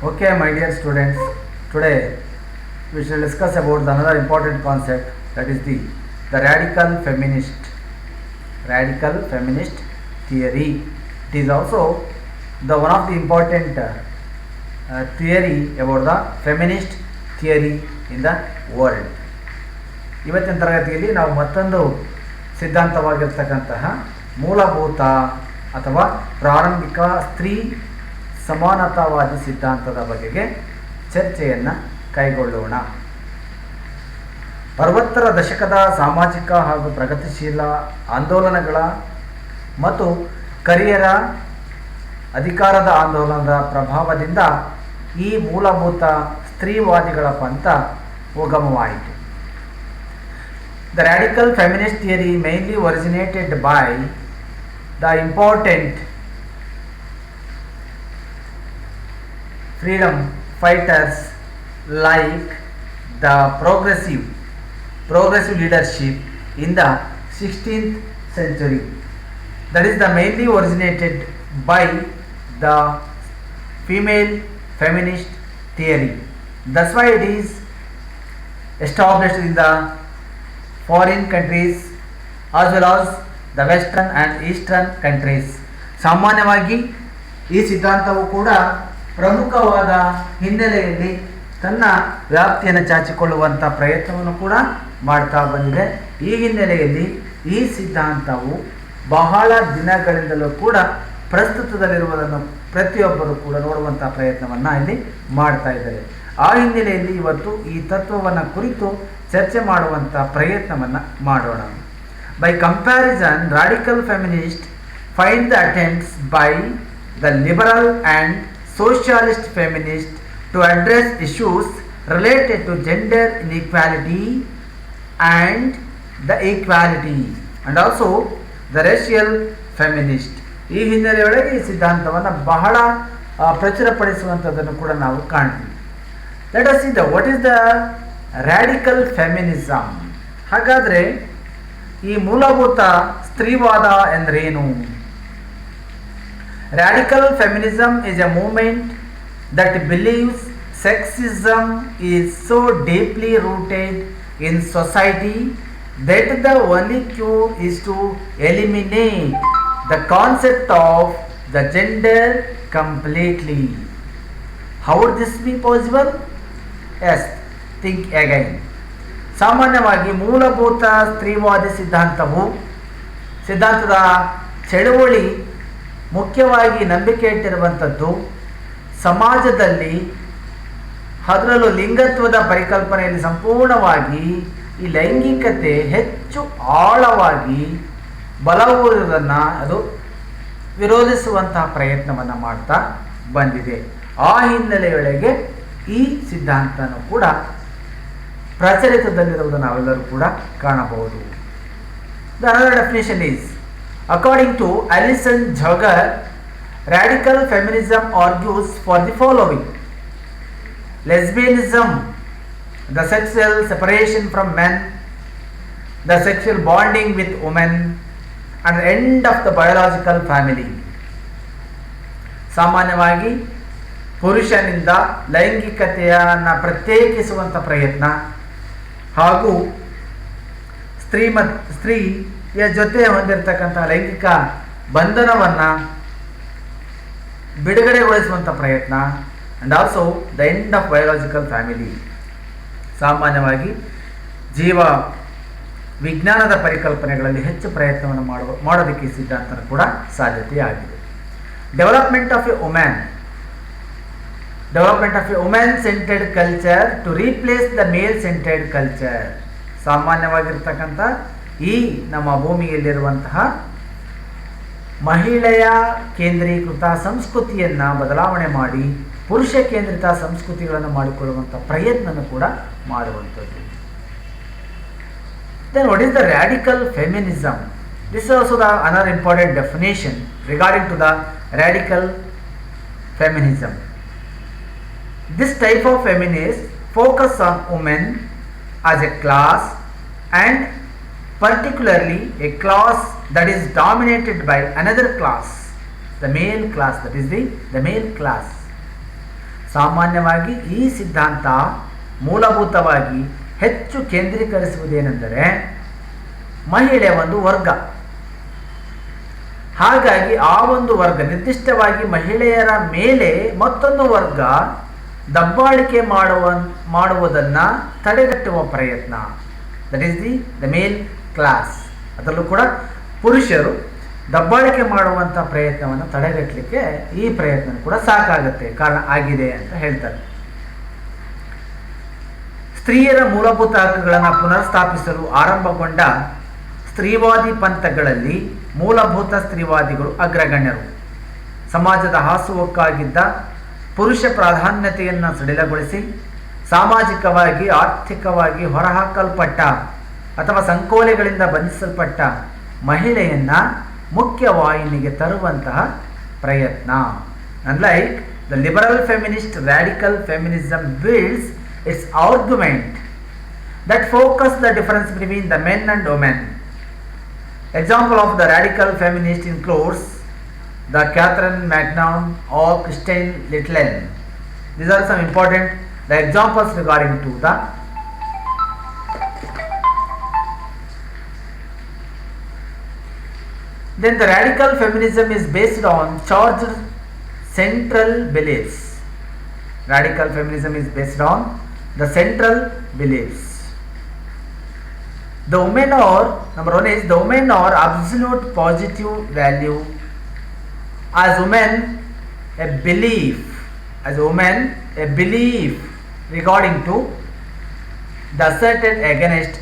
Okay, my dear students, today we shall discuss about another important concept, that is the radical feminist theory. It is also the one of the important theory about the feminist theory in the world. ಇವತ್ತಿನ ತರಗತಿಯಲ್ಲಿ ನಾವು ಮತ್ತೊಂದು ಸಿದ್ಧಾಂತವಾಗಿರ್ತಕ್ಕಂತಹ ಮೂಲಭೂತ ಅಥವಾ ಪ್ರಾರಂಭಿಕ ಸ್ತ್ರೀ ಸಮಾನತಾವಾದಿ ಸಿದ್ಧಾಂತದ ಬಗೆಗೆ ಚರ್ಚೆಯನ್ನು ಕೈಗೊಳ್ಳೋಣ. 60ರ ದಶಕದ ಸಾಮಾಜಿಕ ಹಾಗೂ ಪ್ರಗತಿಶೀಲ ಆಂದೋಲನಗಳ ಮತ್ತು ಕರಿಯರ ಅಧಿಕಾರದ ಆಂದೋಲನದ ಪ್ರಭಾವದಿಂದ ಈ ಮೂಲಭೂತ ಸ್ತ್ರೀವಾದಿಗಳ ಪಂಥ ಉಗಮವಾಯಿತು. The radical feminist theory mainly originated by the important freedom fighters like the progressive leadership in the 16th century. That is the mainly originated by the female feminist theory. That's why it is established in the foreign countries as well as the western and eastern countries. ಸಾಮಾನ್ಯವಾಗಿ ಈ ಸಿದ್ಧಾಂತವು ಕೂಡ ಪ್ರಮುಖವಾದ ಹಿನ್ನೆಲೆಯಲ್ಲಿ ತನ್ನ ವ್ಯಾಪ್ತಿಯನ್ನು ಚಾಚಿಕೊಳ್ಳುವಂಥ ಪ್ರಯತ್ನವನ್ನು ಕೂಡ ಮಾಡ್ತಾ ಬಂದಿದೆ. ಈ ಹಿನ್ನೆಲೆಯಲ್ಲಿ ಈ ಸಿದ್ಧಾಂತವು ಬಹಳ ದಿನಗಳಿಂದಲೂ ಕೂಡ ಪ್ರಸ್ತುತದಲ್ಲಿರುವುದನ್ನು ಪ್ರತಿಯೊಬ್ಬರು ಕೂಡ ನೋಡುವಂಥ ಪ್ರಯತ್ನವನ್ನು ಇಲ್ಲಿ ಮಾಡ್ತಾ ಇದ್ದಾರೆ. ಆ ಹಿನ್ನೆಲೆಯಲ್ಲಿ ಇವತ್ತು ಈ ತತ್ವವನ್ನು ಕುರಿತು ಚರ್ಚೆ ಮಾಡುವಂಥ ಪ್ರಯತ್ನವನ್ನು ಮಾಡೋಣ. By comparison, radical feminist find the attempts by the liberal and socialist feminist to address issues related to gender inequality and the equality and also the racial feminist. ಈ ಹಿನ್ನೆಲೆಯೊಳಗೆ ಈ ಸಿದ್ಧಾಂತವನ್ನು ಬಹಳ ಪ್ರಚುರಪಡಿಸುವಂಥದ್ದನ್ನು ಕೂಡ ನಾವು ಕಾಣ್ತೀವಿ. Let us see what is the radical feminism. ಹಾಗಾದರೆ ಈ ಮೂಲಭೂತ ಸ್ತ್ರೀವಾದ ಎಂದರೇನು? Radical feminism is a movement that believes sexism is so deeply rooted in society that the only cure is to eliminate the concept of the gender completely. How would this be possible? Yes, think again. ಸಾಮಾನ್ಯವಾಗಿ ಮೂಲಭೂತ ಸ್ತ್ರೀವಾದಿ ಸಿದ್ಧಾಂತದ ಚಳುವಳಿ ಮುಖ್ಯವಾಗಿ ನಂಬಿಕೆ ಇಟ್ಟಿರುವಂಥದ್ದು ಸಮಾಜದಲ್ಲಿ, ಅದರಲ್ಲೂ ಲಿಂಗತ್ವದ ಪರಿಕಲ್ಪನೆಯಲ್ಲಿ ಸಂಪೂರ್ಣವಾಗಿ ಈ ಲೈಂಗಿಕತೆ ಹೆಚ್ಚು ಆಳವಾಗಿ ಬಲವಿರುವುದನ್ನು ಅದು ವಿರೋಧಿಸುವಂತಹ ಪ್ರಯತ್ನವನ್ನು ಮಾಡ್ತಾ ಬಂದಿದೆ. ಆ ಹಿನ್ನೆಲೆಯೊಳಗೆ ಈ ಸಿದ್ಧಾಂತನೂ ಕೂಡ ಪ್ರಚಲಿತದಲ್ಲಿರುವುದನ್ನು ನಾವೆಲ್ಲರೂ ಕೂಡ ಕಾಣಬಹುದು. The another definition is, according to Alison Jagger, radical feminism argues for the following: lesbianism, the sexual separation from men, the sexual bonding with women, and the end of the biological family. ಸಾಮಾನ್ಯವಾಗಿ ಪುರುಷನಿಂದ ಲೈಂಗಿಕತೆಯನ್ನು ಪ್ರತ್ಯೇಕಿಸುವಂಥ ಪ್ರಯತ್ನ ಹಾಗೂ ಸ್ತ್ರೀಯ ಜೊತೆ ಹೊಂದಿರತಕ್ಕಂಥ ಲೈಂಗಿಕ ಬಂಧನವನ್ನು ಬಿಡುಗಡೆಗೊಳಿಸುವಂಥ ಪ್ರಯತ್ನ, and also the end of biological family. ಸಾಮಾನ್ಯವಾಗಿ ಜೀವ ವಿಜ್ಞಾನದ ಪರಿಕಲ್ಪನೆಗಳಲ್ಲಿ ಹೆಚ್ಚು ಪ್ರಯತ್ನವನ್ನು ಮಾಡೋದಕ್ಕೆ ಈ ಸಿದ್ಧಾಂತ ಕೂಡ ಸಾಧ್ಯತೆಯಾಗಿದೆ. Development of a women centred culture to replace the male centred culture. ಸಾಮಾನ್ಯವಾಗಿರ್ತಕ್ಕಂಥ ಈ ನಮ್ಮ ಭೂಮಿಯಲ್ಲಿರುವಂತಹ ಮಹಿಳೆಯ ಕೇಂದ್ರೀಕೃತ ಸಂಸ್ಕೃತಿಯನ್ನು ಬದಲಾವಣೆ ಮಾಡಿ ಪುರುಷ ಕೇಂದ್ರಿತ ಸಂಸ್ಕೃತಿಗಳನ್ನು ಮಾಡಿಕೊಳ್ಳುವಂಥ ಪ್ರಯತ್ನನೂ ಕೂಡ ಮಾಡುವಂಥದ್ದು. Then what is the radical feminism? This is also the another important definition regarding to the radical feminism. This type of feminist focus on women as a class, and particularly a class that is dominated by another class, the male class, that is the male class. ಸಾಮಾನ್ಯವಾಗಿ ಈ ಸಿದ್ಧಾಂತ ಮೂಲಭೂತವಾಗಿ ಹೆಚ್ಚು ಕೇಂದ್ರೀಕರಿಸುವುದೇನೆಂದರೆ ಮಹಿಳೆ ಒಂದು ವರ್ಗ. ಹಾಗಾಗಿ ಆ ಒಂದು ವರ್ಗ, ನಿರ್ದಿಷ್ಟವಾಗಿ ಮಹಿಳೆಯರ ಮೇಲೆ ಮತ್ತೊಂದು ವರ್ಗ ದಬ್ಬಾಳಿಕೆ ಮಾಡುವುದನ್ನು ತಡೆಗಟ್ಟುವ ಪ್ರಯತ್ನ, that is the male class. ಅದರಲ್ಲೂ ಕೂಡ ಪುರುಷರು ದಬ್ಬಾಳಿಕೆ ಮಾಡುವಂಥ ಪ್ರಯತ್ನವನ್ನು ತಡೆಗಟ್ಟಲಿಕ್ಕೆ ಈ ಪ್ರಯತ್ನ ಕೂಡ ಸಾಕಾಗುತ್ತೆ, ಕಾರಣ ಆಗಿದೆ ಅಂತ ಹೇಳ್ತಾರೆ. ಸ್ತ್ರೀಯರ ಮೂಲಭೂತ ಹಕ್ಕುಗಳನ್ನು ಪುನರ್ಸ್ಥಾಪಿಸಲು ಆರಂಭಗೊಂಡ ಸ್ತ್ರೀವಾದಿ ಪಂಥಗಳಲ್ಲಿ ಮೂಲಭೂತ ಸ್ತ್ರೀವಾದಿಗಳು ಅಗ್ರಗಣ್ಯರು. ಸಮಾಜದ ಹಾಸುಹೊಕ್ಕಾಗಿದ್ದ ಪುರುಷ ಪ್ರಾಧಾನ್ಯತೆಯನ್ನು ಸಡಿಲಗೊಳಿಸಿ ಸಾಮಾಜಿಕವಾಗಿ ಆರ್ಥಿಕವಾಗಿ ಹೊರಹಾಕಲ್ಪಟ್ಟ ಅಥವಾ ಸಂಕೋಲೆಗಳಿಂದ ಬಂಧಿಸಲ್ಪಟ್ಟ ಮಹಿಳೆಯನ್ನು ಮುಖ್ಯವಾಹಿನಿಗೆ ತರುವಂತಹ ಪ್ರಯತ್ನ. Unlike the liberal feminist, radical feminism builds its argument that focus the difference between the men and women. Example of the radical feminist includes the Catherine Magnan or Christine Littlen. These are some important examples regarding to the Then the radical feminism is based on charged central beliefs. Radical feminism is based on the central beliefs. The women are, number one is the women are absolute positive value. As women, a belief. As women, a belief regarding to the asserted against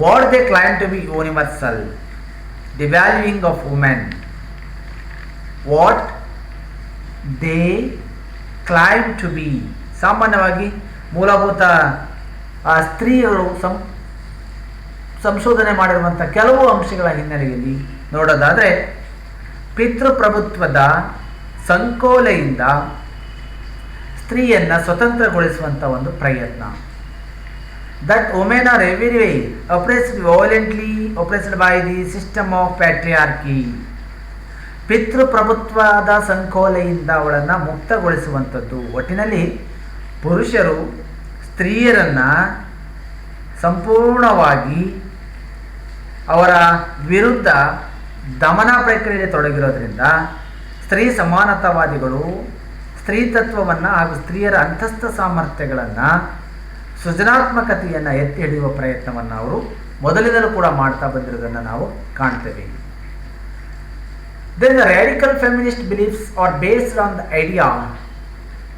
what they claim to be universal. The valuing of women, what they claim to be. ಸಾಮಾನ್ಯವಾಗಿ ಮೂಲಭೂತ ಸ್ತ್ರೀಯರು ಸಂಶೋಧನೆ ಮಾಡಿರುವಂಥ ಕೆಲವು ಅಂಶಗಳ ಹಿನ್ನೆಲೆಯಲ್ಲಿ ನೋಡೋದಾದರೆ, ಪಿತೃಪ್ರಭುತ್ವದ ಸಂಕೋಲೆಯಿಂದ ಸ್ತ್ರೀಯನ್ನು ಸ್ವತಂತ್ರಗೊಳಿಸುವಂಥ ಒಂದು ಪ್ರಯತ್ನ. That women are everywhere oppressed, violently oppressed by the system of patriarchy. ಪಿತೃಪ್ರಭುತ್ವದ ಸಂಕೋಲೆಯಿಂದ ಅವಳನ್ನು ಮುಕ್ತಗೊಳಿಸುವಂಥದ್ದು. ಒಟ್ಟಿನಲ್ಲಿ ಪುರುಷರು ಸ್ತ್ರೀಯರನ್ನು ಸಂಪೂರ್ಣವಾಗಿ ಅವರ ವಿರುದ್ಧ ದಮನ ಪ್ರಕ್ರಿಯೆಯಲ್ಲಿ ತೊಡಗಿರೋದ್ರಿಂದ ಸ್ತ್ರೀ ಸಮಾನತಾವಾದಿಗಳು ಸ್ತ್ರೀತತ್ವವನ್ನು ಹಾಗೂ ಸ್ತ್ರೀಯರ ಅಂತಸ್ಥ ಸಾಮರ್ಥ್ಯಗಳನ್ನು, ಸೃಜನಾತ್ಮಕತೆಯನ್ನು ಎತ್ತಿ ಹಿಡಿಯುವ ಪ್ರಯತ್ನವನ್ನು ಅವರು ಮೊದಲಿನಲ್ಲೂ ಕೂಡ ಮಾಡ್ತಾ ಬಂದಿರೋದನ್ನು ನಾವು ಕಾಣ್ತೇವೆ. Then the radical feminist beliefs are based on the idea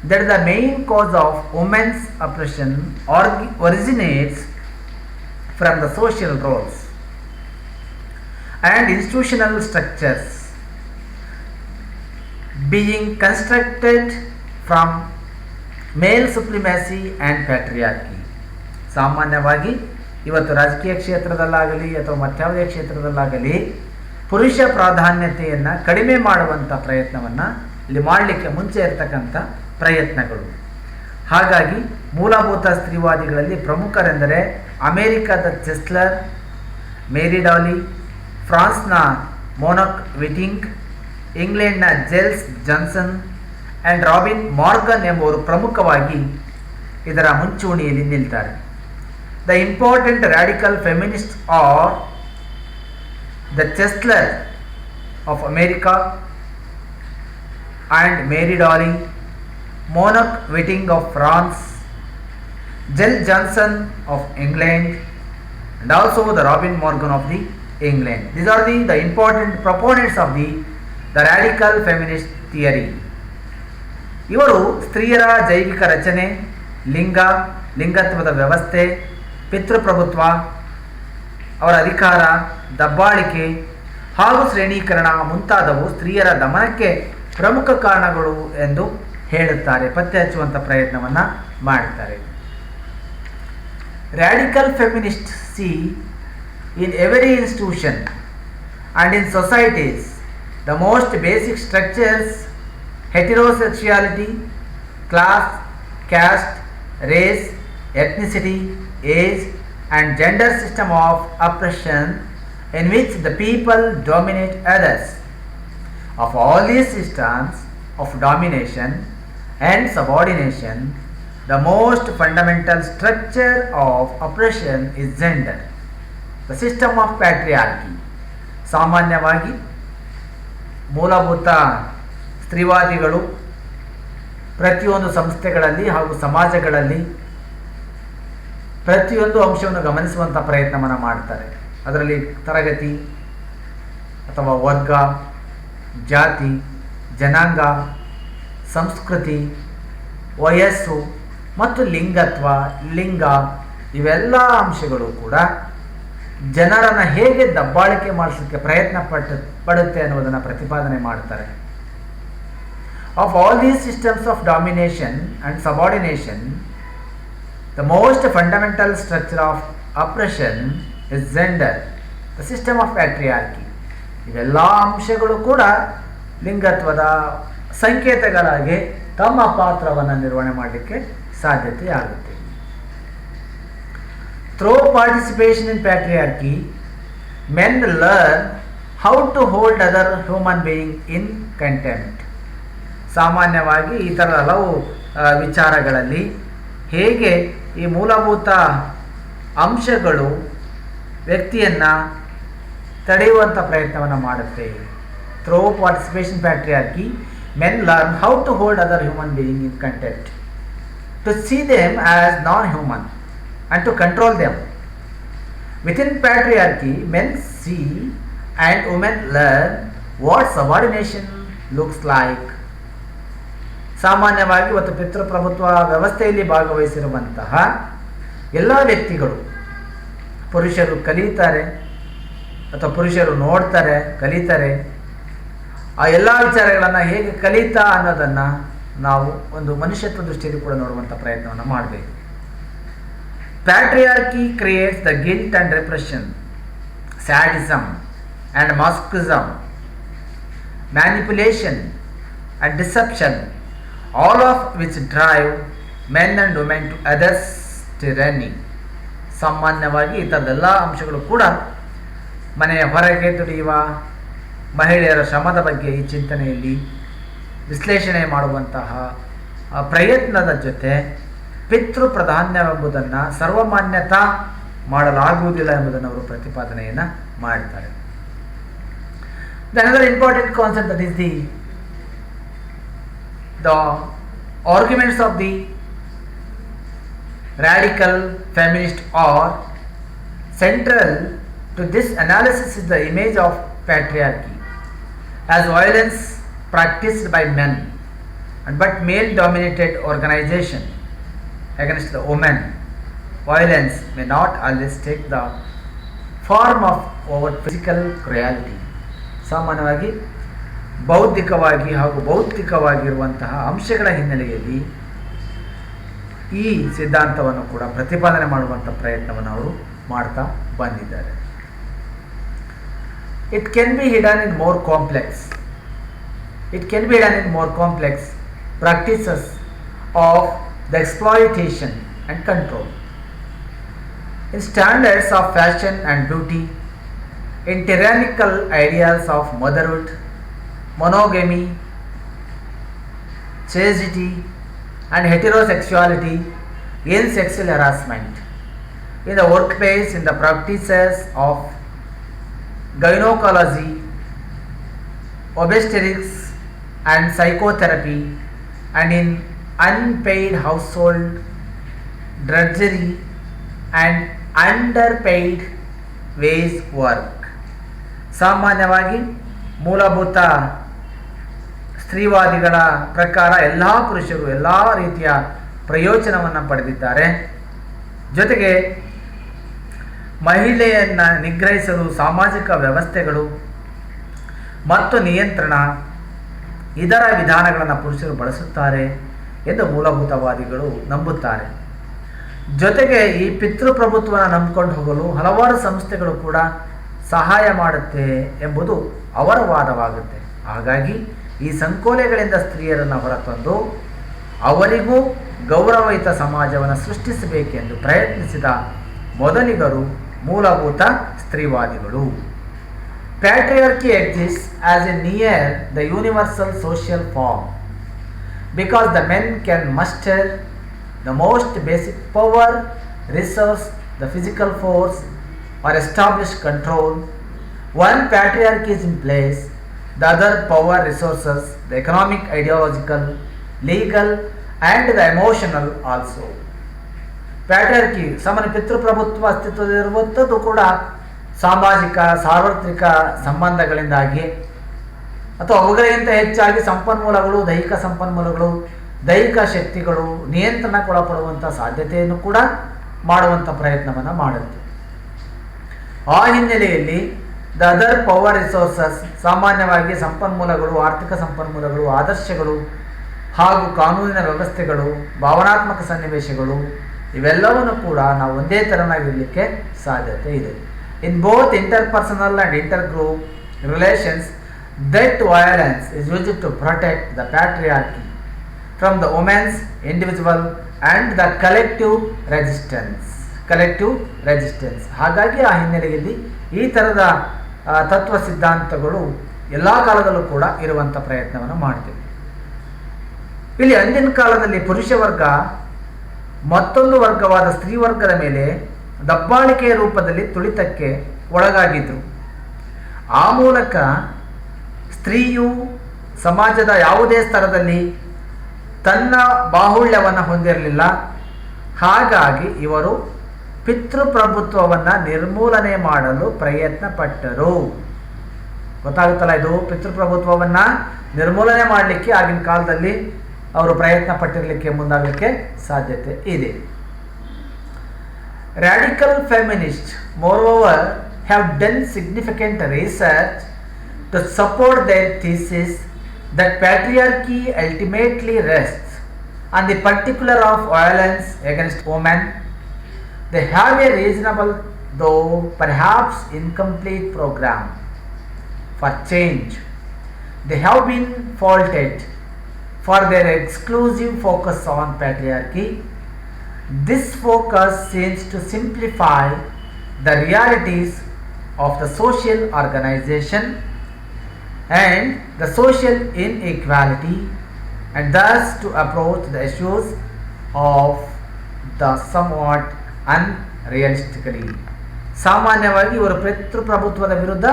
that the main cause of women's oppression originates from the social roles and institutional structures being constructed from male supremacy and patriarchy. ಸಾಮಾನ್ಯವಾಗಿ ಇವತ್ತು ರಾಜಕೀಯ ಕ್ಷೇತ್ರದಲ್ಲಾಗಲಿ ಅಥವಾ ಮತ್ಯಾವುದೇ ಕ್ಷೇತ್ರದಲ್ಲಾಗಲಿ ಪುರುಷ ಪ್ರಾಧಾನ್ಯತೆಯನ್ನು ಕಡಿಮೆ ಮಾಡುವಂಥ ಪ್ರಯತ್ನವನ್ನು ಇಲ್ಲಿ ಮಾಡಲಿಕ್ಕೆ ಮುಂಚೆ ಇರತಕ್ಕಂಥ ಪ್ರಯತ್ನಗಳು. ಹಾಗಾಗಿ ಮೂಲಭೂತ ಸ್ತ್ರೀವಾದಿಗಳಲ್ಲಿ ಪ್ರಮುಖರೆಂದರೆ ಅಮೇರಿಕಾದ ಚೆಸ್ಲರ್, ಮೇರಿ ಡಾಲಿ, ಫ್ರಾನ್ಸ್ನ ಮೊನಕ್ ವಿಟಿಂಗ್, ಇಂಗ್ಲೆಂಡ್ನ Jill Johnson and Robin Morgan ಎಂಬುವರು ಪ್ರಮುಖವಾಗಿ ಇದರ ಮುಂಚೂಣಿಯಲ್ಲಿ ನಿಲ್ತಾರೆ. The important radical feminist are the Chesler of America and Mary Daly, Monique Wittig of France, Jill Johnson of England and also the Robin Morgan of the England. These are the important proponents of the radical feminist theory. ಇವರು ಸ್ತ್ರೀಯರ ಜೈವಿಕ ರಚನೆ, ಲಿಂಗತ್ವದ ವ್ಯವಸ್ಥೆ, ಪಿತೃಪ್ರಭುತ್ವ, ಅವರ ಅಧಿಕಾರ, ದಬ್ಬಾಳಿಕೆ ಹಾಗೂ ಶ್ರೇಣೀಕರಣ ಮುಂತಾದವು ಸ್ತ್ರೀಯರ ದಮನಕ್ಕೆ ಪ್ರಮುಖ ಕಾರಣಗಳು ಎಂದು ಹೇಳುತ್ತಾರೆ, ಪತ್ತೆ ಹಚ್ಚುವಂಥ ಪ್ರಯತ್ನವನ್ನು ಮಾಡ್ತಾರೆ. Radical feminists see in every institution and in societies the most basic structures, heterosexuality, class, caste, race, ethnicity, age and gender system of oppression in which the people dominate others. Of all these systems of domination, and subordination, the most fundamental structure of oppression is gender, the system of patriarchy. ಸಾಮಾನ್ಯವಾಗಿ ಮೂಲಭೂತ ಸ್ತ್ರೀವಾದಿಗಳು ಪ್ರತಿಯೊಂದು ಸಂಸ್ಥೆಗಳಲ್ಲಿ ಹಾಗೂ ಸಮಾಜಗಳಲ್ಲಿ ಪ್ರತಿಯೊಂದು ಅಂಶವನ್ನು ಗಮನಿಸುವಂಥ ಪ್ರಯತ್ನವನ್ನು ಮಾಡ್ತಾರೆ. ಅದರಲ್ಲಿ ತರಗತಿ ಅಥವಾ ವರ್ಗ, ಜಾತಿ, ಜನಾಂಗ, ಸಂಸ್ಕೃತಿ, ವಯಸ್ಸು ಮತ್ತು ಲಿಂಗ ಇವೆಲ್ಲ ಅಂಶಗಳು ಕೂಡ ಜನರನ್ನು ಹೇಗೆ ದಬ್ಬಾಳಿಕೆ ಮಾಡಿಸಲಿಕ್ಕೆ ಪ್ರಯತ್ನ ಪಡುತ್ತೆ ಅನ್ನೋದನ್ನು ಪ್ರತಿಪಾದನೆ ಮಾಡ್ತಾರೆ. Of all these systems of domination and subordination, the most fundamental structure of operation is gender, the system of patriarchy. ಇವೆಲ್ಲ ಅಂಶಗಳು ಕೂಡ ಲಿಂಗತ್ವದ ಸಂಕೇತಗಳಾಗಿ ತಮ್ಮ ಪಾತ್ರವನ್ನು ನಿರ್ವಹಣೆ ಮಾಡಲಿಕ್ಕೆ ಸಾಧ್ಯತೆ ಆಗುತ್ತೆ. Through participation in patriarchy, men learn how to hold other human being in contempt. ಸಾಮಾನ್ಯವಾಗಿ ಈ ಥರದ ಹಲವು ವಿಚಾರಗಳಲ್ಲಿ ಹೇಗೆ ಈ ಮೂಲಭೂತ ಅಂಶಗಳು ವ್ಯಕ್ತಿಯನ್ನು ತಡೆಯುವಂಥ ಪ್ರಯತ್ನವನ್ನು ಮಾಡುತ್ತೆ. Through participation patriarchy, men learn how to hold other human being in contempt, to see them as non-human and to control them. Within patriarchy, men see and women learn what subordination looks like. ಸಾಮಾನ್ಯವಾಗಿ ಇವತ್ತು ಪಿತೃಪ್ರಭುತ್ವ ವ್ಯವಸ್ಥೆಯಲ್ಲಿ ಭಾಗವಹಿಸಿರುವಂತಹ ಎಲ್ಲ ವ್ಯಕ್ತಿಗಳು, ಪುರುಷರು ಕಲಿತಾರೆ ಅಥವಾ ಪುರುಷರು ನೋಡ್ತಾರೆ, ಕಲಿತಾರೆ. ಆ ಎಲ್ಲ ವಿಚಾರಗಳನ್ನು ಹೇಗೆ ಕಲಿತಾ ಅನ್ನೋದನ್ನು ನಾವು ಒಂದು ಮನುಷ್ಯತ್ವ ದೃಷ್ಟಿಯಲ್ಲಿ ಕೂಡ ನೋಡುವಂಥ ಪ್ರಯತ್ನವನ್ನು ಮಾಡಬೇಕು. Patriarchy creates the guilt and repression, sadism and masochism, manipulation and deception, all of which drive men and women to others' tyranny. ಸಾಮಾನ್ಯವಾಗಿ ಈ ಥರದೆಲ್ಲ ಅಂಶಗಳು ಕೂಡ ಮನೆಯ ಹೊರಗೆ ದುಡಿಯುವ ಮಹಿಳೆಯರ ಶ್ರಮದ ಬಗ್ಗೆ ಈ ಚಿಂತನೆಯಲ್ಲಿ ವಿಶ್ಲೇಷಣೆ ಮಾಡುವಂತಹ ಪ್ರಯತ್ನದ ಜೊತೆ ಪಿತೃ ಪ್ರಾಧಾನ್ಯವೆಂಬುದನ್ನು ಸರ್ವಮಾನ್ಯತಾ ಮಾಡಲಾಗುವುದಿಲ್ಲ ಎಂಬುದನ್ನು ಅವರು ಪ್ರತಿಪಾದನೆಯನ್ನು ಮಾಡ್ತಾರೆ. Another important concept, that is the arguments of the radical feminist are central to this analysis is the image of patriarchy as violence practiced by men but male dominated organization against the women. Violence may not always take the form of overt physical cruelty. ಸಾಮಾನ್ಯವಾಗಿ ಬೌದ್ಧಿಕವಾಗಿ ಹಾಗೂ ಭೌತಿಕವಾಗಿರುವಂತಹ ಅಂಶಗಳ ಹಿನ್ನೆಲೆಯಲ್ಲಿ ಈ ಸಿದ್ಧಾಂತವನ್ನು ಕೂಡ ಪ್ರತಿಪಾದನೆ ಮಾಡುವಂಥ ಪ್ರಯತ್ನವನ್ನು ಅವರು ಮಾಡ್ತಾ ಬಂದಿದ್ದಾರೆ. It can be hidden in more complex practices of the exploitation and control, in standards of fashion and beauty, in tyrannical ideals of motherhood, monogamy, chastity and heterosexuality, in sexual harassment, in the workplace, in the practices of gynecology, obstetrics and psychotherapy, and in unpaid household drudgery and underpaid wage work. ಸಾಮಾನ್ಯವಾಗಿ ಮೂಲಭೂತ ಸ್ತ್ರೀವಾದಿಗಳ ಪ್ರಕಾರ ಎಲ್ಲ ಪುರುಷರು ಎಲ್ಲ ರೀತಿಯ ಪ್ರಯೋಜನವನ್ನು ಪಡೆದಿದ್ದಾರೆ. ಜೊತೆಗೆ ಮಹಿಳೆಯನ್ನು ನಿಗ್ರಹಿಸಲು ಸಾಮಾಜಿಕ ವ್ಯವಸ್ಥೆಗಳು ಮತ್ತು ನಿಯಂತ್ರಣ ಇದರ ವಿಧಾನಗಳನ್ನು ಪುರುಷರು ಬಳಸುತ್ತಾರೆ ಎಂದು ಮೂಲಭೂತವಾದಿಗಳು ನಂಬುತ್ತಾರೆ. ಜೊತೆಗೆ ಈ ಪಿತೃಪ್ರಭುತ್ವವನ್ನು ನಂಬಿಕೊಂಡು ಹೋಗಲು ಹಲವಾರು ಸಂಸ್ಥೆಗಳು ಕೂಡ ಸಹಾಯ ಮಾಡುತ್ತೆ ಎಂಬುದು ಅವರ ವಾದವಾಗುತ್ತೆ. ಹಾಗಾಗಿ ಈ ಸಂಕೋಲೆಗಳಿಂದ ಸ್ತ್ರೀಯರನ್ನು ಹೊರತಂದು ಅವರಿಗೂ ಗೌರವಯುತ ಸಮಾಜವನ್ನು ಸೃಷ್ಟಿಸಬೇಕೆಂದು ಪ್ರಯತ್ನಿಸಿದ ಮೊದಲಿಗರು ಮೂಲಭೂತ ಸ್ತ್ರೀವಾದಿಗಳು. Patriarchy exists as a near the universal social form. because the men can muster the most basic power, resource, the physical force, or establish control. One patriarchy is in place, the other power resources, the economic, ideological, legal, and the emotional also. Patriarchy ಸಾಮಾನ್ಯ ಪಿತೃಪ್ರಭುತ್ವ ಅಸ್ತಿತ್ವದಲ್ಲಿರುವಂಥದ್ದು ಕೂಡ ಸಾಮಾಜಿಕ ಸಾರ್ವತ್ರಿಕ ಸಂಬಂಧಗಳಿಂದಾಗಿ ಅಥವಾ ಅವುಗಳಿಗಿಂತ ಹೆಚ್ಚಾಗಿ ಸಂಪನ್ಮೂಲಗಳು, ದೈಹಿಕ ಸಂಪನ್ಮೂಲಗಳು, ದೈಹಿಕ ಶಕ್ತಿಗಳು ನಿಯಂತ್ರಣಕ್ಕೊಳಪಡುವಂಥ ಸಾಧ್ಯತೆಯನ್ನು ಕೂಡ ಮಾಡುವಂಥ ಪ್ರಯತ್ನವನ್ನು ಮಾಡುತ್ತೆ. ಆ ಹಿನ್ನೆಲೆಯಲ್ಲಿ ದ ಅದರ್ ಪವರ್ ರಿಸೋರ್ಸಸ್ ಸಾಮಾನ್ಯವಾಗಿ ಸಂಪನ್ಮೂಲಗಳು, ಆರ್ಥಿಕ ಸಂಪನ್ಮೂಲಗಳು, ಆದರ್ಶಗಳು ಹಾಗೂ ಕಾನೂನಿನ ವ್ಯವಸ್ಥೆಗಳು, ಭಾವನಾತ್ಮಕ ಸನ್ನಿವೇಶಗಳು ಇವೆಲ್ಲವನ್ನು ಕೂಡ ನಾವು ಒಂದೇ ತೆರನಾಗಿರಲಿಕ್ಕೆ ಸಾಧ್ಯತೆ ಇದೆ. In both interpersonal and inter group relations that violence is used to protect the patriarchy from the women's individual and the collective resistance. ಹಾಗಾಗಿ ಆ ಹಿನ್ನೆಲೆಯಲ್ಲಿ ಈ ಥರದ ತತ್ವ ಸಿದ್ಧಾಂತಗಳು ಎಲ್ಲ ಕಾಲದಲ್ಲೂ ಕೂಡ ಇರುವಂಥ ಪ್ರಯತ್ನವನ್ನು ಮಾಡ್ತೀವಿ. ಇಲ್ಲಿ ಅಂದಿನ ಕಾಲದಲ್ಲಿ ಪುರುಷ ವರ್ಗ ಮತ್ತೊಂದು ವರ್ಗವಾದ ಸ್ತ್ರೀ ವರ್ಗದ ಮೇಲೆ ದಬ್ಬಾಳಿಕೆಯ ರೂಪದಲ್ಲಿ ತುಳಿತಕ್ಕೆ ಒಳಗಾಗಿದ್ದರು. ಆ ಮೂಲಕ ಸ್ತ್ರೀಯು ಸಮಾಜದ ಯಾವುದೇ ಸ್ತರದಲ್ಲಿ ತನ್ನ ಬಾಹುಳ್ಯವನ್ನು ಹೊಂದಿರಲಿಲ್ಲ. ಹಾಗಾಗಿ ಇವರು ಪಿತೃಪ್ರಭುತ್ವವನ್ನು ನಿರ್ಮೂಲನೆ ಮಾಡಲು ಪ್ರಯತ್ನ ಪಟ್ಟರು. ಗೊತ್ತಾಗುತ್ತಲ್ಲ, ಇದು ಪಿತೃಪ್ರಭುತ್ವವನ್ನು ನಿರ್ಮೂಲನೆ ಮಾಡಲಿಕ್ಕೆ ಆಗಿನ ಕಾಲದಲ್ಲಿ ಅವರು ಪ್ರಯತ್ನ ಪಟ್ಟಿರಲಿಕ್ಕೆ ಮುಂದಾಗಲಿಕ್ಕೆ ಸಾಧ್ಯತೆ ಇದೆ. Radical feminists, moreover, have done significant research to support their thesis that patriarchy ultimately rests on the particular of violence against women. They have a reasonable, though perhaps incomplete, program for change. They have been faulted for their exclusive focus on patriarchy. This focus seems to simplify the realities of the social organization and the social inequality, and thus to approach the issues of the somewhat unrealistically. ಸಾಮಾನ್ಯವಾಗಿ ಇವರು ಪಿತೃಪ್ರಭುತ್ವದ ವಿರುದ್ಧ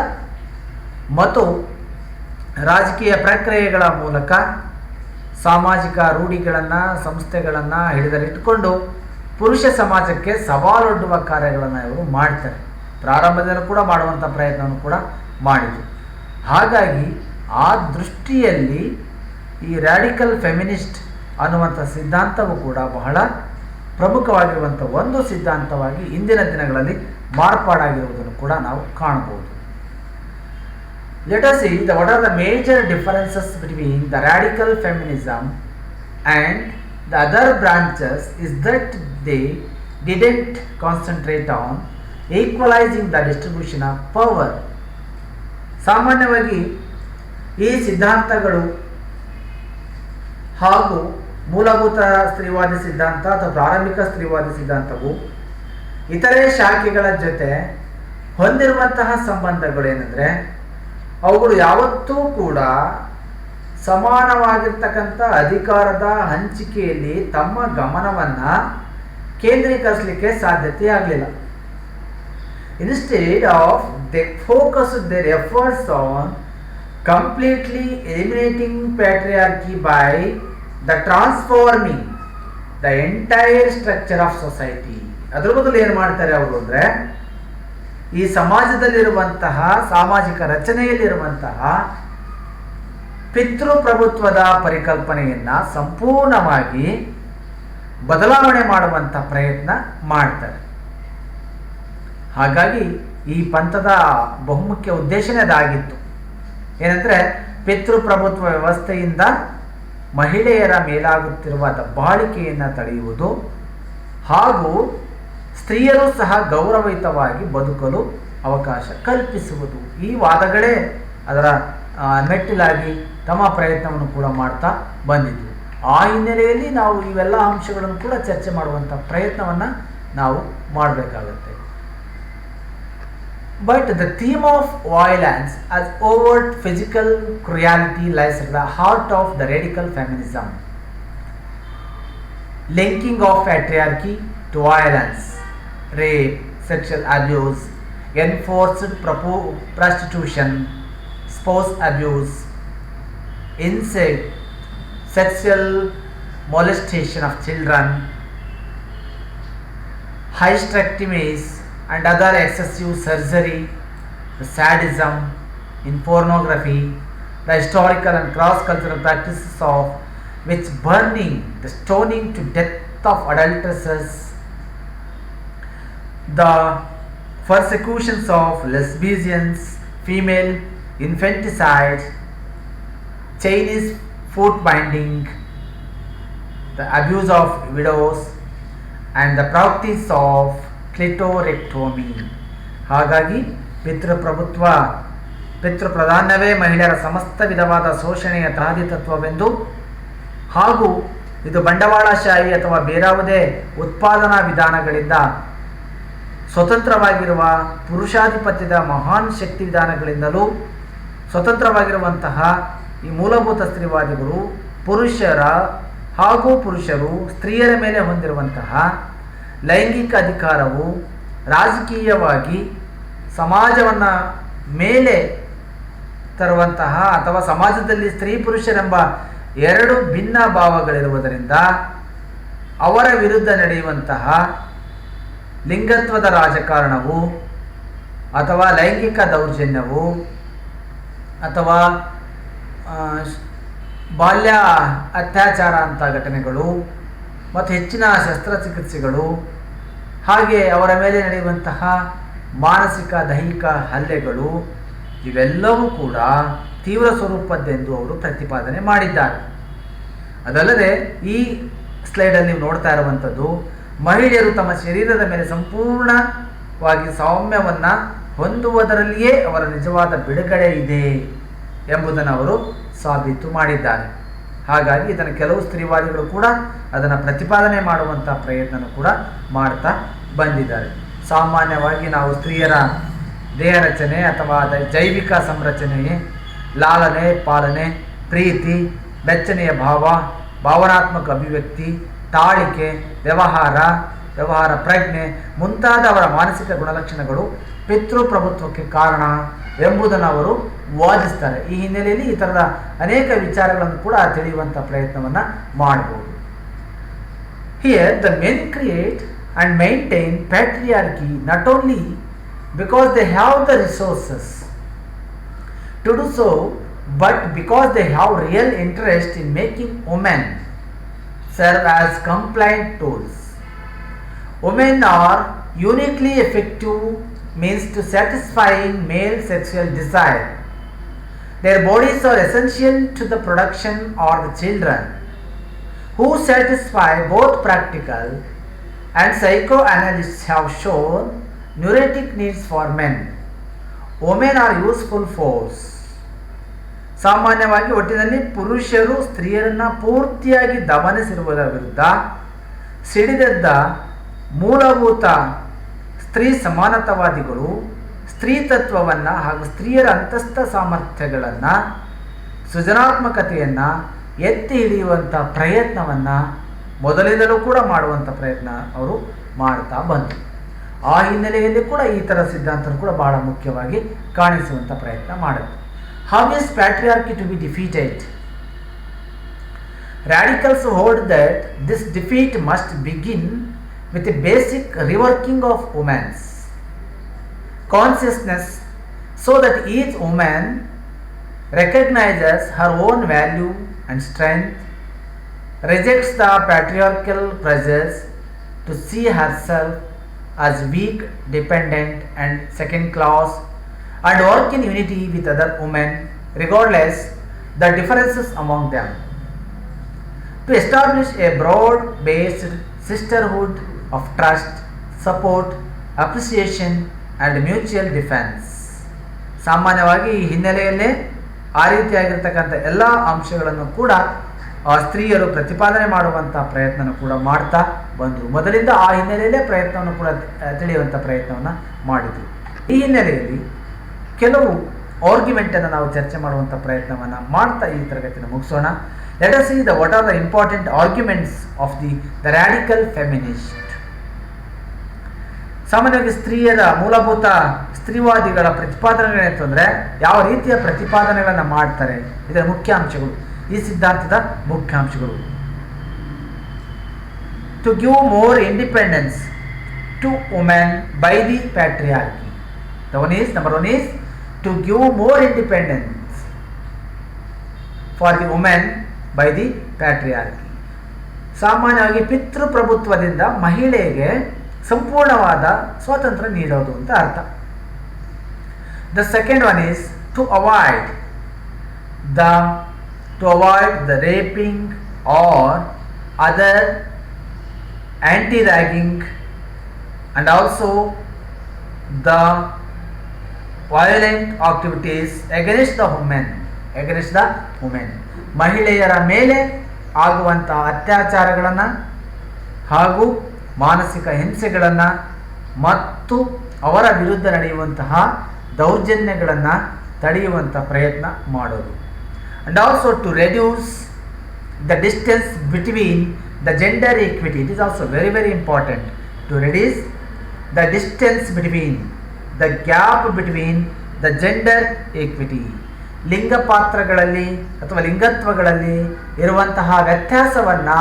ಮತ್ತು ರಾಜಕೀಯ ಪ್ರಕ್ರಿಯೆಗಳ ಮೂಲಕ ಸಾಮಾಜಿಕ ರೂಢಿಗಳನ್ನು, ಸಂಸ್ಥೆಗಳನ್ನು ಹಿಡಿದಲ್ಲಿಟ್ಟುಕೊಂಡು ಪುರುಷ ಸಮಾಜಕ್ಕೆ ಸವಾಲೊಡ್ಡುವ ಕಾರ್ಯಗಳನ್ನು ಇವರು ಮಾಡ್ತಾರೆ. ಪ್ರಾರಂಭದಲ್ಲೂ ಕೂಡ ಮಾಡುವಂಥ ಪ್ರಯತ್ನವನ್ನು ಕೂಡ ಮಾಡಿದರು. ಹಾಗಾಗಿ ಆ ದೃಷ್ಟಿಯಲ್ಲಿ ಈ ರ್ಯಾಡಿಕಲ್ ಫೆಮಿನಿಸ್ಟ್ ಅನ್ನುವಂಥ ಸಿದ್ಧಾಂತವು ಕೂಡ ಬಹಳ ಪ್ರಮುಖವಾಗಿರುವಂಥ ಒಂದು ಸಿದ್ಧಾಂತವಾಗಿ ಇಂದಿನ ದಿನಗಳಲ್ಲಿ ಮಾರ್ಪಾಡಾಗಿರುವುದನ್ನು ಕೂಡ ನಾವು ಕಾಣಬಹುದು. Let us see what are the major differences between the radical feminism and the other branches is that they didn't concentrate on equalizing the distribution of power. ಸಾಮಾನ್ಯವಾಗಿ ಈ ಸಿದ್ಧಾಂತಗಳು ಹಾಗೂ ಮೂಲಭೂತ ಸ್ತ್ರೀವಾದಿ ಸಿದ್ಧಾಂತ ಅಥವಾ ಪ್ರಾರಂಭಿಕ ಸ್ತ್ರೀವಾದಿ ಸಿದ್ಧಾಂತವು ಇತರೆ ಶಾಖೆಗಳ ಜೊತೆ ಹೊಂದಿರುವಂತಹ ಸಂಬಂಧಗಳು ಏನಂದರೆ ಅವುಗಳು ಯಾವತ್ತೂ ಕೂಡ ಸಮಾನವಾಗಿರ್ತಕ್ಕಂಥ ಅಧಿಕಾರದ ಹಂಚಿಕೆಯಲ್ಲಿ ತಮ್ಮ ಗಮನವನ್ನು ಕೇಂದ್ರೀಕರಿಸಲಿಕ್ಕೆ ಸಾಧ್ಯತೆ ಆಗಲಿಲ್ಲ. Instead of they focused their efforts on completely eliminating patriarchy by the transforming the entire structure of society. ಅದರ ಬದಲು ಏನು ಮಾಡ್ತಾರೆ ಅವರು ಅಂದರೆ ಈ ಸಮಾಜದಲ್ಲಿರುವಂತಹ ಸಾಮಾಜಿಕ ರಚನೆಯಲ್ಲಿರುವಂತಹ ಪಿತೃಪ್ರಭುತ್ವದ ಪರಿಕಲ್ಪನೆಯನ್ನು ಸಂಪೂರ್ಣವಾಗಿ ಬದಲಾವಣೆ ಮಾಡುವಂಥ ಪ್ರಯತ್ನ ಮಾಡ್ತಾರೆ. ಹಾಗಾಗಿ ಈ ಪಂಥದ ಬಹುಮುಖ್ಯ ಉದ್ದೇಶನೇ ಅದಾಗಿತ್ತು. ಏನಂದರೆ ಪಿತೃಪ್ರಭುತ್ವ ವ್ಯವಸ್ಥೆಯಿಂದ ಮಹಿಳೆಯರ ಮೇಲಾಗುತ್ತಿರುವ ದಬ್ಬಾಳಿಕೆಯನ್ನು ತಡೆಯುವುದು ಹಾಗೂ ಸ್ತ್ರೀಯರು ಸಹ ಗೌರವಯುತವಾಗಿ ಬದುಕಲು ಅವಕಾಶ ಕಲ್ಪಿಸುವುದು. ಈ ವಾದಗಳೇ ಅದರ ಮೆಟ್ಟಿಲಾಗಿ ತಮ್ಮ ಪ್ರಯತ್ನವನ್ನು ಕೂಡ ಮಾಡ್ತಾ ಬಂದಿದ್ದು. ಆ ಹಿನ್ನೆಲೆಯಲ್ಲಿ ನಾವು ಇವೆಲ್ಲ ಅಂಶಗಳನ್ನು ಕೂಡ ಚರ್ಚೆ ಮಾಡುವಂಥ ಪ್ರಯತ್ನವನ್ನು ನಾವು ಮಾಡಬೇಕಾಗುತ್ತೆ. But the theme of violence as overt physical cruelty lies at the heart of the radical feminism. linking of patriarchy to violence, rape, sexual abuse, enforced prostitution, spouse abuse, incest, sexual molestation of children, hysterectomies and other excessive surgery, the sadism in pornography, the historical and cross-cultural practices of witch burning, the stoning to death of adulteresses, the persecutions of lesbians, female infanticide, Chinese foot binding, the abuse of widows and the practice of clitorectomy. ಹಾಗಾಗಿ ಪಿತೃಪ್ರಧಾನವೇ ಮಹಿಳೆಯರ ಸಮಸ್ತ ವಿಧವಾದ ಶೋಷಣೆಯ ತ್ರಾದಿ ತತ್ವವೆಂದು, ಹಾಗೂ ಇದು ಬಂಡವಾಳಶಾಹಿ ಅಥವಾ ಬೇರಾವುದೇ ಉತ್ಪಾದನಾ ವಿಧಾನಗಳಿಂದ ಸ್ವತಂತ್ರವಾಗಿರುವ ಪುರುಷಾಧಿಪತ್ಯದ ಮಹಾನ್ ಶಕ್ತಿ ವಿಧಾನಗಳಿಂದಲೂ ಸ್ವತಂತ್ರವಾಗಿರುವಂತಹ ಈ ಮೂಲಭೂತ ಸ್ತ್ರೀವಾದಿಗಳು ಪುರುಷರು ಸ್ತ್ರೀಯರ ಮೇಲೆ ಹೊಂದಿರುವಂತಹ ಲೈಂಗಿಕ ಅಧಿಕಾರವು ರಾಜಕೀಯವಾಗಿ ಸಮಾಜವನ್ನು ಮೇಲೆ ತರುವಂತಹ ಅಥವಾ ಸಮಾಜದಲ್ಲಿ ಸ್ತ್ರೀ ಪುರುಷರೆಂಬ ಎರಡು ಭಿನ್ನ ಭಾವಗಳಿರುವುದರಿಂದ ಅವರ ವಿರುದ್ಧ ನಡೆಯುವಂತಹ ಲಿಂಗತ್ವದ ರಾಜಕಾರಣವು ಅಥವಾ ಲೈಂಗಿಕ ದೌರ್ಜನ್ಯವು ಅಥವಾ ಬಾಲ್ಯ ಅತ್ಯಾಚಾರ ಅಂಥ ಘಟನೆಗಳು ಮತ್ತು ಹೆಚ್ಚಿನ ಶಸ್ತ್ರಚಿಕಿತ್ಸೆಗಳು, ಹಾಗೆ ಅವರ ಮೇಲೆ ನಡೆಯುವಂತಹ ಮಾನಸಿಕ ದೈಹಿಕ ಹಲ್ಲೆಗಳು ಇವೆಲ್ಲವೂ ಕೂಡ ತೀವ್ರ ಸ್ವರೂಪದ್ದೆಂದು ಅವರು ಪ್ರತಿಪಾದನೆ ಮಾಡಿದ್ದಾರೆ. ಅದಲ್ಲದೆ ಈ ಸ್ಲೈಡಲ್ಲಿ ನೀವು ನೋಡ್ತಾ ಇರುವಂಥದ್ದು ಮಹಿಳೆಯರು ತಮ್ಮ ಶರೀರದ ಮೇಲೆ ಸಂಪೂರ್ಣವಾಗಿ ಸೌಮ್ಯವನ್ನು ಹೊಂದುವುದರಲ್ಲಿಯೇ ಅವರ ನಿಜವಾದ ಬಿಡುಗಡೆ ಇದೆ ಎಂಬುದನ್ನು ಅವರು ಸಾಬೀತು ಮಾಡಿದ್ದಾರೆ. ಹಾಗಾಗಿ ಇದನ್ನು ಕೆಲವು ಸ್ತ್ರೀವಾದಿಗಳು ಕೂಡ ಅದನ್ನು ಪ್ರತಿಪಾದನೆ ಮಾಡುವಂಥ ಪ್ರಯತ್ನ ಕೂಡ ಮಾಡ್ತಾ ಬಂದಿದ್ದಾರೆ. ಸಾಮಾನ್ಯವಾಗಿ ನಾವು ಸ್ತ್ರೀಯರ ದೇಹ ರಚನೆ ಅಥವಾ ಜೈವಿಕ ಸಂರಚನೆ, ಲಾಲನೆ, ಪಾಲನೆ, ಪ್ರೀತಿ, ಬೆಚ್ಚನೆಯ ಭಾವನಾತ್ಮಕ ಅಭಿವ್ಯಕ್ತಿ, ತಾಳಿಕೆ, ವ್ಯವಹಾರ ಪ್ರಜ್ಞೆ ಮುಂತಾದ ಅವರ ಮಾನಸಿಕ ಗುಣಲಕ್ಷಣಗಳು ಪಿತೃಪ್ರಭುತ್ವಕ್ಕೆ ಕಾರಣ ಎಂಬುದನ್ನು ಅವರು ವಾದಿಸ್ತಾರೆ. ಈ ಹಿನ್ನೆಲೆಯಲ್ಲಿ ಈ ಥರದ ಅನೇಕ ವಿಚಾರಗಳನ್ನು ಕೂಡ ತಿಳಿಯುವಂಥ ಪ್ರಯತ್ನವನ್ನು ಮಾಡಬಹುದು. Here the men create and maintain patriarchy not only because they have the resources to do so, but because they have real interest in making women serve as compliant tools. Women are uniquely effective means to satisfying male sexual desire. Their bodies are essential to the production of the children, who satisfy both practical and psychoanalysts have shown neurotic needs for men. Women are useful force. ಸಾಮಾನ್ಯವಾಗಿ ಒಟ್ಟಿನಲ್ಲಿ ಪುರುಷರು ಸ್ತ್ರೀಯರನ್ನು ಪೂರ್ತಿಯಾಗಿ ದಮನಿಸಿರುವುದರ ವಿರುದ್ಧ ಸಿಡಿದೆದ್ದ ಮೂಲಭೂತ ಸ್ತ್ರೀ ಸಮಾನತಾವಾದಿಗಳು ಸ್ತ್ರೀ ತತ್ವವನ್ನು ಹಾಗೂ ಸ್ತ್ರೀಯರ ಅಂತಸ್ಥ ಸಾಮರ್ಥ್ಯಗಳನ್ನು, ಸೃಜನಾತ್ಮಕತೆಯನ್ನು ಎತ್ತಿ ಹಿಡಿಯುವಂಥ ಪ್ರಯತ್ನವನ್ನು ಮೊದಲಿಂದಲೂ ಕೂಡ ಮಾಡುವಂಥ ಪ್ರಯತ್ನ ಅವರು ಮಾಡ್ತಾ ಬಂದರು. ಆ ಹಿನ್ನೆಲೆಯಲ್ಲಿ ಕೂಡ ಈ ಥರ ಸಿದ್ಧಾಂತರು ಕೂಡ ಬಹಳ ಮುಖ್ಯವಾಗಿ ಕಾಣಿಸುವಂಥ ಪ್ರಯತ್ನ ಮಾಡುತ್ತೆ. How is patriarchy to be defeated? Radicals hold that this defeat must begin with a basic reworking of women's consciousness so that each woman recognizes her own value and strength, rejects the patriarchal pressures to see herself as weak, dependent and second class, and work in unity with other women regardless the differences among them, to establish a broad-based sisterhood of trust, support, appreciation and mutual defense. ಸಾಮಾನ್ಯವಾಗಿ ಈ ಹಿನ್ನೆಲೆಯಲ್ಲೇ ಆ ರೀತಿಯಾಗಿರ್ತಕ್ಕಂಥ ಎಲ್ಲ ಅಂಶಗಳನ್ನು ಕೂಡ ಸ್ತ್ರೀಯರು ಪ್ರತಿಪಾದನೆ ಮಾಡುವಂಥ ಪ್ರಯತ್ನ ಕೂಡ ಮಾಡ್ತಾ ಬಂದರು. ಮೊದಲಿಂದ ಆ ಹಿನ್ನೆಲೆಯಲ್ಲೇ ಪ್ರಯತ್ನವನ್ನು ಕೂಡ ತಿಳಿಯುವಂಥ ಪ್ರಯತ್ನವನ್ನು ಮಾಡಿದರು. ಈ ಹಿನ್ನೆಲೆಯಲ್ಲಿ ಕೆಲವು ಆರ್ಗ್ಯುಮೆಂಟನ್ನು ನಾವು ಚರ್ಚೆ ಮಾಡುವಂಥ ಪ್ರಯತ್ನವನ್ನು ಮಾಡ್ತಾ ಈ ತರಗತಿಯನ್ನು ಮುಗಿಸೋಣ. Let us see what are the important arguments of the radical feminist. ಸಾಮಾನ್ಯವಾಗಿ ಸ್ತ್ರೀಯರ ಮೂಲಭೂತ ಸ್ತ್ರೀವಾದಿಗಳ ಪ್ರತಿಪಾದನೆಗಳೇನೆಂತಂದರೆ ಯಾವ ರೀತಿಯ ಪ್ರತಿಪಾದನೆಗಳನ್ನು ಮಾಡ್ತಾರೆ, ಇದರ ಮುಖ್ಯಾಂಶಗಳು, ಈ ಸಿದ್ಧಾಂತದ ಮುಖ್ಯಾಂಶಗಳು. To give more independence to women by the patriarchy. Number one is to give more independence for the women by the patriarchy. ಸಾಮಾನ್ಯವಾಗಿ ಪಿತೃಪ್ರಭುತ್ವದಿಂದ ಮಹಿಳೆಗೆ ಸಂಪೂರ್ಣವಾದ ಸ್ವಾತಂತ್ರ್ಯ ನೀಡೋದು ಅಂತ ಅರ್ಥ. The second one is to avoid the raping or other anti-ragging and also the violent activities against the women. ಮಹಿಳೆಯರ ಮೇಲೆ ಆಗುವಂತಹ ಅತ್ಯಾಚಾರಗಳನ್ನು ಹಾಗೂ ಮಾನಸಿಕ ಹಿಂಸೆಗಳನ್ನು ಮತ್ತು ಅವರ ವಿರುದ್ಧ ನಡೆಯುವಂತಹ ದೌರ್ಜನ್ಯಗಳನ್ನು ತಡೆಯುವಂಥ ಪ್ರಯತ್ನ ಮಾಡೋದು. And also to reduce the distance between the gender equity. It is also very very important to reduce the distance between the gap between the gender equity. ಲಿಂಗ ಪಾತ್ರಗಳಲ್ಲಿ ಅಥವಾ ಲಿಂಗತ್ವಗಳಲ್ಲಿ ಇರುವಂತಹ ವ್ಯತ್ಯಾಸವನ್ನು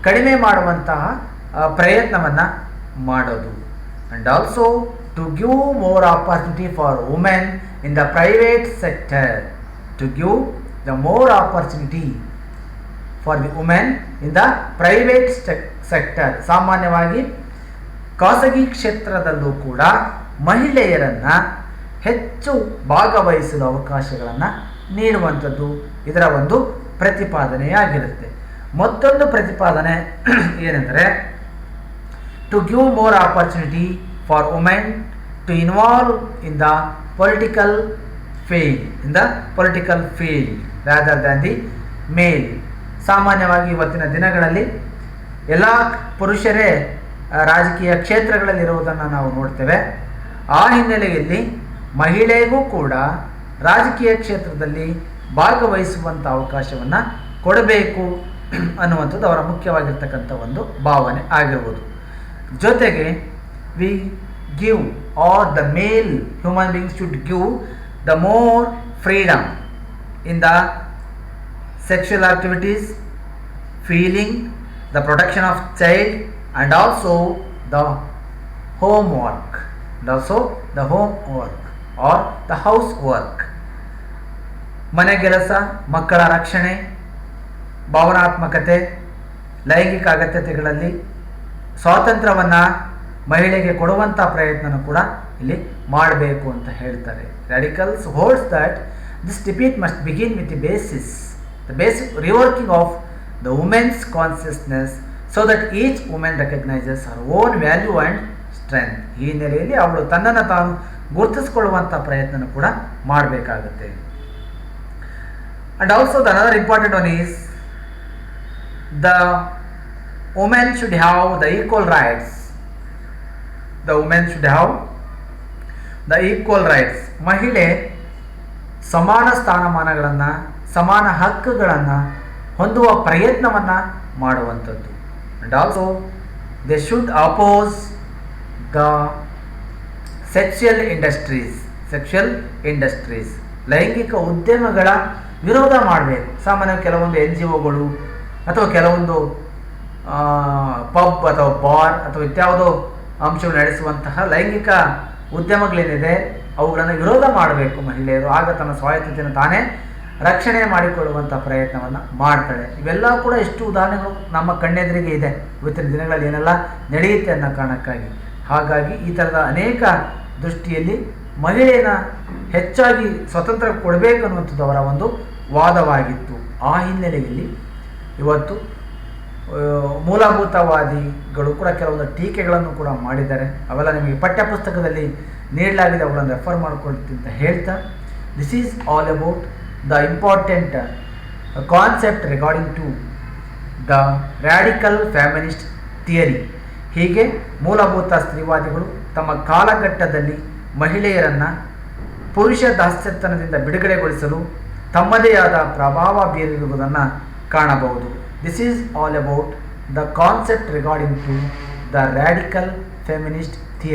ಕಡಿಮೆ ಮಾಡುವಂತಹ ಪ್ರಯತ್ನವನ್ನು ಮಾಡೋದು. And also to give more opportunity for women in the private sector. To give the more opportunity for the women in the private sector. ಸಾಮಾನ್ಯವಾಗಿ ಖಾಸಗಿ ಕ್ಷೇತ್ರದಲ್ಲೂ ಕೂಡ ಮಹಿಳೆಯರನ್ನು ಹೆಚ್ಚು ಭಾಗವಹಿಸಲು ಅವಕಾಶಗಳನ್ನು ನೀಡುವಂಥದ್ದು ಇದರ ಒಂದು ಪ್ರತಿಪಾದನೆಯಾಗಿರುತ್ತೆ. ಮತ್ತೊಂದು ಪ್ರತಿಪಾದನೆ ಏನೆಂದರೆ to give more opportunity for women to involve in the political field rather than the male. ಸಾಮಾನ್ಯವಾಗಿ ಇವತ್ತಿನ ದಿನಗಳಲ್ಲಿ ಎಲ್ಲ ಪುರುಷರೇ ರಾಜಕೀಯ ಕ್ಷೇತ್ರಗಳಲ್ಲಿರುವುದನ್ನು ನಾವು ನೋಡ್ತೇವೆ. ಆ ಹಿನ್ನೆಲೆಯಲ್ಲಿ ಮಹಿಳೆಗೂ ಕೂಡ ರಾಜಕೀಯ ಕ್ಷೇತ್ರದಲ್ಲಿ ಭಾಗವಹಿಸುವಂಥ ಅವಕಾಶವನ್ನು ಕೊಡಬೇಕು ಅನ್ನುವಂಥದ್ದು ಅವರ ಮುಖ್ಯವಾಗಿರ್ತಕ್ಕಂಥ ಒಂದು ಭಾವನೆ ಆಗಿರ್ಬೋದು. ಜೊತೆಗೆ we give are the male human beings should give the more freedom in the sexual activities, feeling, the protection of child and also the homework or the housework. ಮನೆ ಕೆಲಸ, ಮಕ್ಕಳ ರಕ್ಷಣೆ, ಭಾವನಾತ್ಮಕತೆ, ಲೈಂಗಿಕ ಅಗತ್ಯತೆಗಳಲ್ಲಿ ಸ್ವಾತಂತ್ರ್ಯವನ್ನು ಮಹಿಳೆಗೆ ಕೊಡುವಂಥ ಪ್ರಯತ್ನನೂ ಕೂಡ ಇಲ್ಲಿ ಮಾಡಬೇಕು ಅಂತ ಹೇಳ್ತಾರೆ. Radicals holds that this debate must begin with the basic reworking of the women's consciousness so that each woman recognizes her own value and strength. ಈ ಹಿನ್ನೆಲೆಯಲ್ಲಿ ಅವಳು ತನ್ನನ್ನು ತಾನು ಗುರುತಿಸಿಕೊಳ್ಳುವಂಥ ಪ್ರಯತ್ನ ಕೂಡ ಮಾಡಬೇಕಾಗುತ್ತೆ. And also the another important one is the women should have the equal rights. ಮಹಿಳೆ ಸಮಾನ ಸ್ಥಾನಮಾನಗಳನ್ನು, ಸಮಾನ ಹಕ್ಕುಗಳನ್ನು ಹೊಂದುವ ಪ್ರಯತ್ನವನ್ನು ಮಾಡುವಂಥದ್ದು. And also they should oppose the sexual industries ಲೈಂಗಿಕ ಉದ್ಯಮಗಳ ವಿರೋಧ ಮಾಡಬೇಕು. ಸಾಮಾನ್ಯವಾಗಿ ಕೆಲವೊಂದು NGOಗಳು ಅಥವಾ ಕೆಲವೊಂದು ಪಬ್ ಅಥವಾ ಬಾರ್ ಅಥವಾ ಇತ್ಯಾವುದೋ ಅಂಶಗಳು ನಡೆಸುವಂತಹ ಲೈಂಗಿಕ ಉದ್ಯಮಗಳೇನಿದೆ ಅವುಗಳನ್ನು ವಿರೋಧ ಮಾಡಬೇಕು ಮಹಿಳೆಯರು. ಆಗ ತನ್ನ ಸ್ವಾಯತ್ತತೆಯನ್ನು ತಾನೇ ರಕ್ಷಣೆ ಮಾಡಿಕೊಳ್ಳುವಂಥ ಪ್ರಯತ್ನವನ್ನು ಮಾಡ್ತಾಳೆ. ಇವೆಲ್ಲ ಕೂಡ ಎಷ್ಟು ಉದಾಹರಣೆಗಳು ನಮ್ಮ ಕಣ್ಣೆದುರಿಗೆ ಇದೆ ಇವತ್ತಿನ ದಿನಗಳಲ್ಲಿ ಏನೆಲ್ಲ ನಡೆಯುತ್ತೆ ಅನ್ನೋ ಕಾರಣಕ್ಕಾಗಿ. ಹಾಗಾಗಿ ಈ ಥರದ ಅನೇಕ ದೃಷ್ಟಿಯಲ್ಲಿ ಮಹಿಳೆಯನ್ನು ಹೆಚ್ಚಾಗಿ ಸ್ವತಂತ್ರ ಕೊಡಬೇಕು ಅನ್ನುವಂಥದ್ದು ಅವರ ಒಂದು ವಾದವಾಗಿತ್ತು. ಆ ಹಿನ್ನೆಲೆಯಲ್ಲಿ ಇವತ್ತು ಮೂಲಭೂತವಾದಿಗಳು ಕೂಡ ಕೆಲವೊಂದು ಟೀಕೆಗಳನ್ನು ಕೂಡ ಮಾಡಿದ್ದಾರೆ. ಅವೆಲ್ಲ ನಿಮಗೆ ಪಠ್ಯಪುಸ್ತಕದಲ್ಲಿ ನೀಡಲಾಗಿದೆ, ಅವುಗಳನ್ನು ರೆಫರ್ ಮಾಡಿಕೊಳ್ತೀನಿ ಅಂತ ಹೇಳ್ತಾ, this is all about the important concept regarding to the radical feminist theory. ಹೀಗೆ ಮೂಲಭೂತ ಸ್ತ್ರೀವಾದಿಗಳು ತಮ್ಮ ಕಾಲಘಟ್ಟದಲ್ಲಿ ಮಹಿಳೆಯರನ್ನು ಪುರುಷ ದಾಸ್ಯತನದಿಂದ ಬಿಡುಗಡೆಗೊಳಿಸಲು ತಮ್ಮದೇ ಆದ ಪ್ರಭಾವ ಬೀರಿರುವುದನ್ನು ಕಾಣಬಹುದು. This is all about the concept regarding to the radical feminist theory.